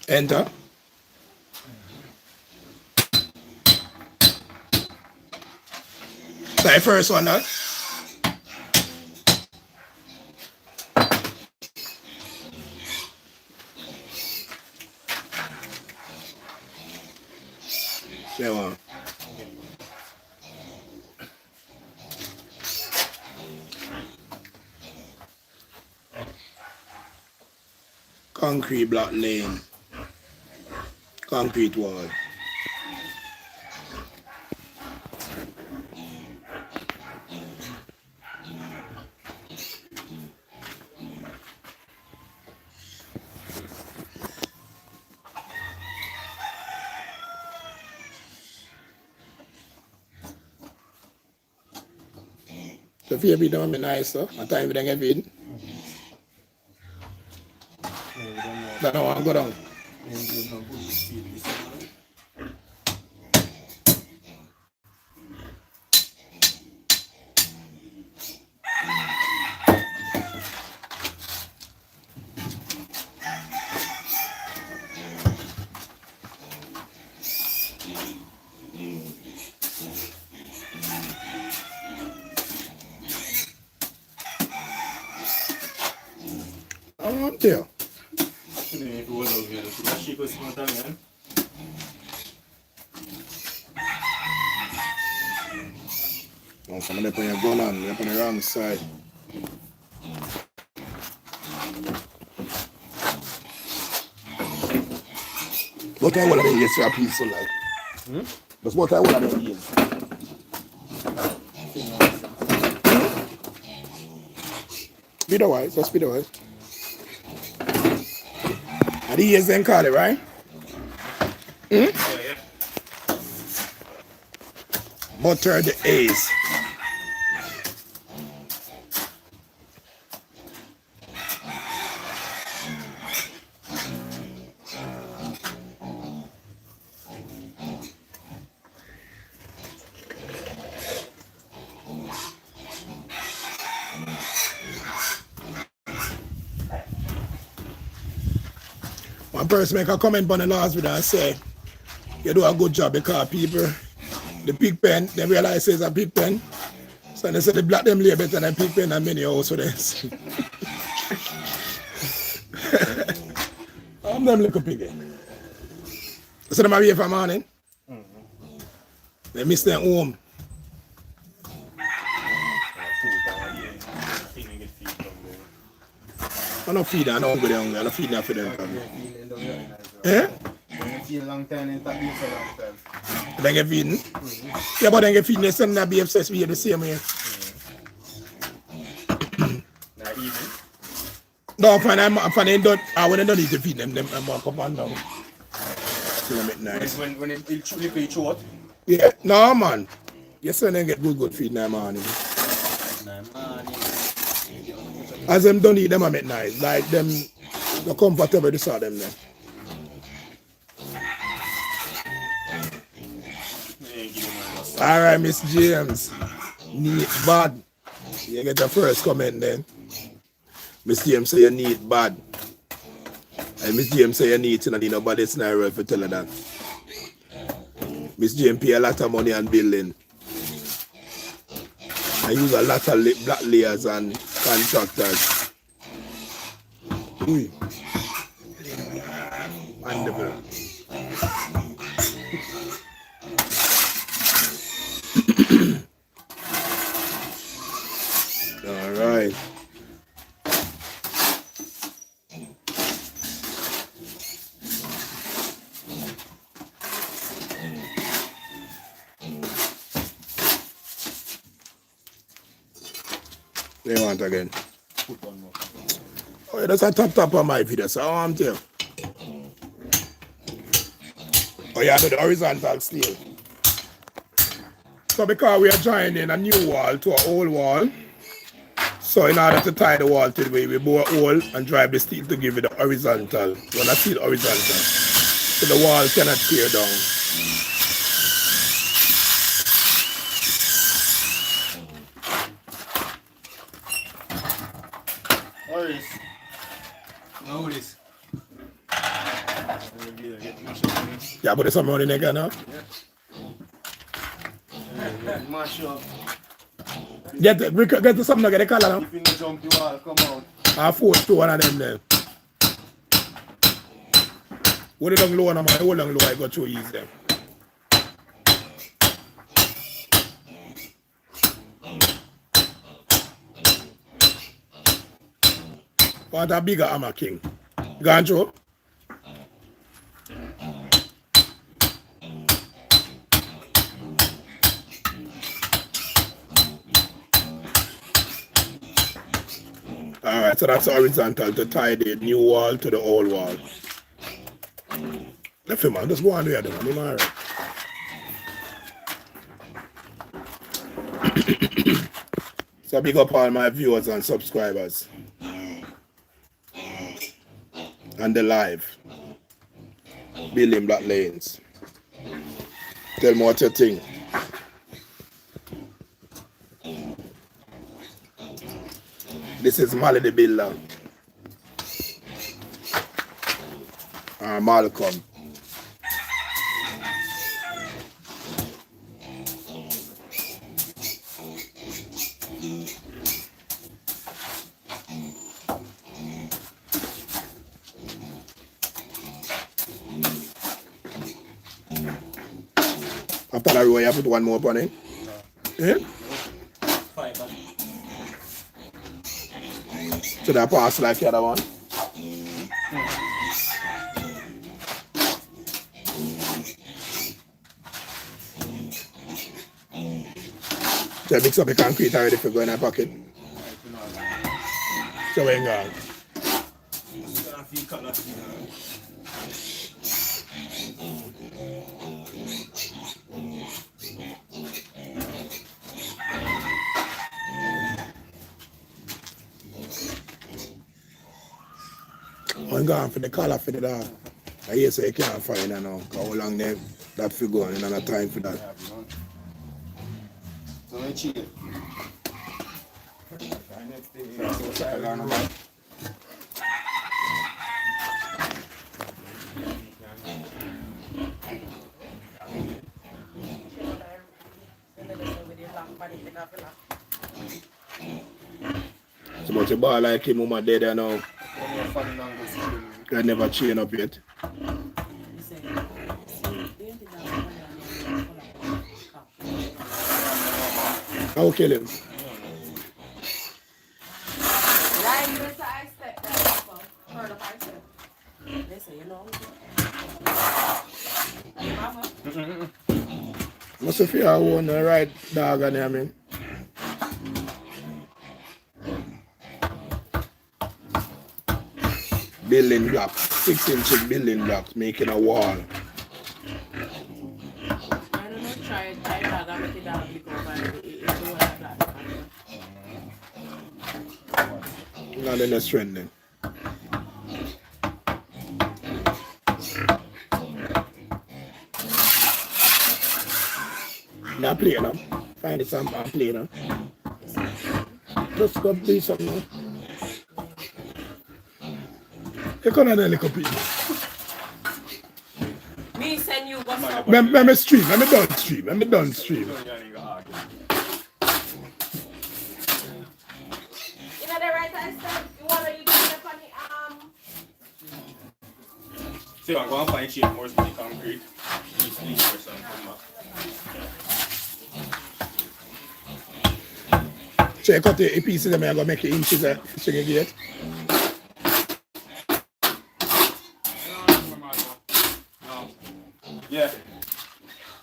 Enter. The first one, huh? There one. Concrete block lane. Concrete wall. So if you be done, be nice, so. My time we don't get in. That don't want to go down. Oh, dear. Oh, some of them put your gun on, you're on the wrong side. What I want to use for a piece of life? That's what I want to use. Speed wise, just speed wise. And the ears then call it, right? Yeah. Butter the A's. One person make a comment on the last video and say, you do a good job because people, the pig pen, they realize it's a pig pen. So they say the black them lay better than pig pen and many also this. I'm them little piggy. So them are here for morning. They miss their home. I don't feed them, I don't go there hungry, I don't feed them for them. Eh? Long time in that beef for long time. They get feeding? Yeah, but they get feeding, they send that BFS we the same way. Not even. No, I'm fine, they don't, when they don't need to feed them walk up and down. So they make nice. When it truly short? Yeah, no man. Yes, sir, they get good feeding in the morning. As them don't eat them, I make nice. Like them, they're comfortable to saw them then. Alright, Miss James. Neat bad. You get the first comment then. Miss James say you need bad. And Miss James say you need to not need nobody scenario if you tell her that. Miss James pay a lot of money on building. I use a lot of black layers and contractors. Ui. Wonderful. All right. They want again. Put one more. Oh, yeah, that's a top on my video, so I'm telling. Oh, yeah, do the horizontal steel. So because we are joining a new wall to an old wall, so in order to tie the wall to the way, we bore a hole and drive the steel to give it the horizontal. We want to steel horizontal. So the wall cannot tear down. What is? No, it is. Yeah, but there's something on the neck now. Mash up. Get to something, get the collar now. If you don't jump, you all come out. I force to one of them there. What it down low now, man? Hold on low, I got to ease them. Want a bigger hammer, King. Gone through? Alright, so that's horizontal to tie the new wall to the old wall. Left him, man. Just go on there, then. I'm alright. So big up all my viewers and subscribers. And the live. Building Black Lanes. Tell me what you think. This is Mali the Builder. Malcolm. After that row, you put one more on it? No. Yeah? So that pass like the other one? So mix up the concrete already for going in the pocket? So when gone? I'm going for the color for the dog. I hear say you can't find it now. How long that figure and another time for that. So I cheat. So much a ball like him, mama dead there now. I never chain up yet. I'll kill him. Must feel I want the right dog on there, I mean. Building blocks, 6 inches building blocks, making a wall. I don't know, try dog and make it down because Not in the strengthening. Now play now. Find it some and play now. Just go play something now. You come on a little people. me send you what's up. Let me stream. Let me done stream. Let me done stream. You know the right hand step? You want to use the funny See, I'm going to find shape more the concrete. Just leave for some Check out the pieces and I'm going to make it inches a gate. Yeah.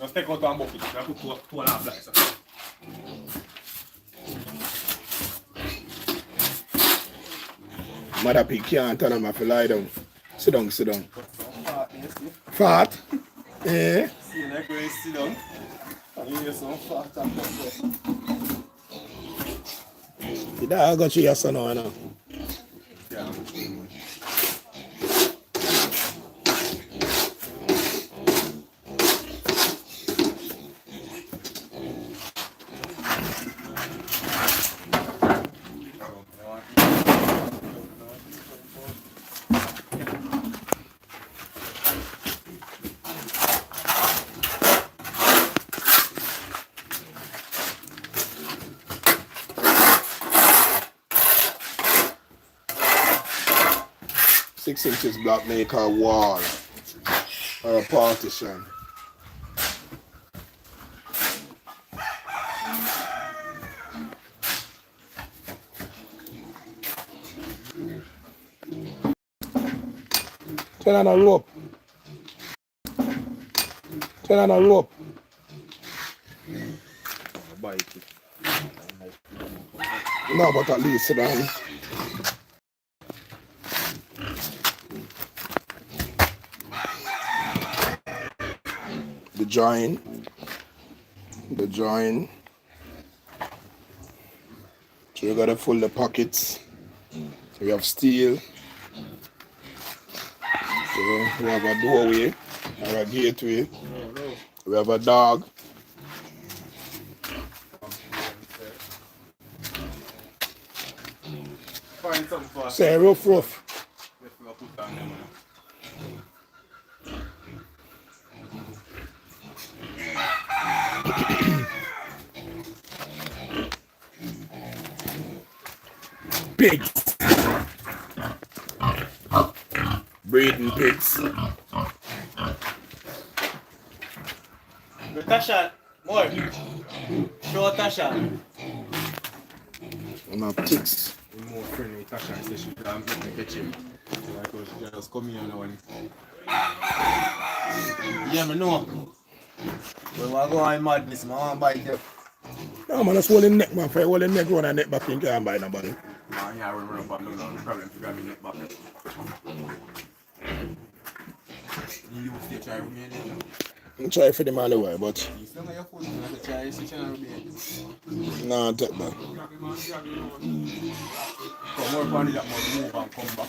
Let's take out one bucket. Let's put two and a half blocks. Mother pig can't tell him if you lie down. Sit down, sit down. Fat? Eh? See, like when you sit down, you hear some fat and stuff. The dog got you yes or no, you know? Yeah. 6 inches block make a wall or a partition. Turn on a rope. Turn on a rope. No, but at least sit down. The join. So we gotta fold the pockets. We have steel. So we have a doorway or a gateway. We have a dog. Find something for us. Say rough. Let's go put down them. Pigs. Breeding pigs. Tasha, more. Show Tasha. And our pigs. More friendly Tasha says she can't catch him. So I thought she just come here now and. Yeah, I know. But we go on madness, man. I want to buy it. No man, that's holding neck man. If I hold the neck run and neck back, you can't buy nobody. Man, yeah, we're running up and down. No problem to grab me neck back. You stay try with me again. I'm trying for the man away, but You still got your phone, you have to try to try with me. no, take that. Come work on it, that must move and come back.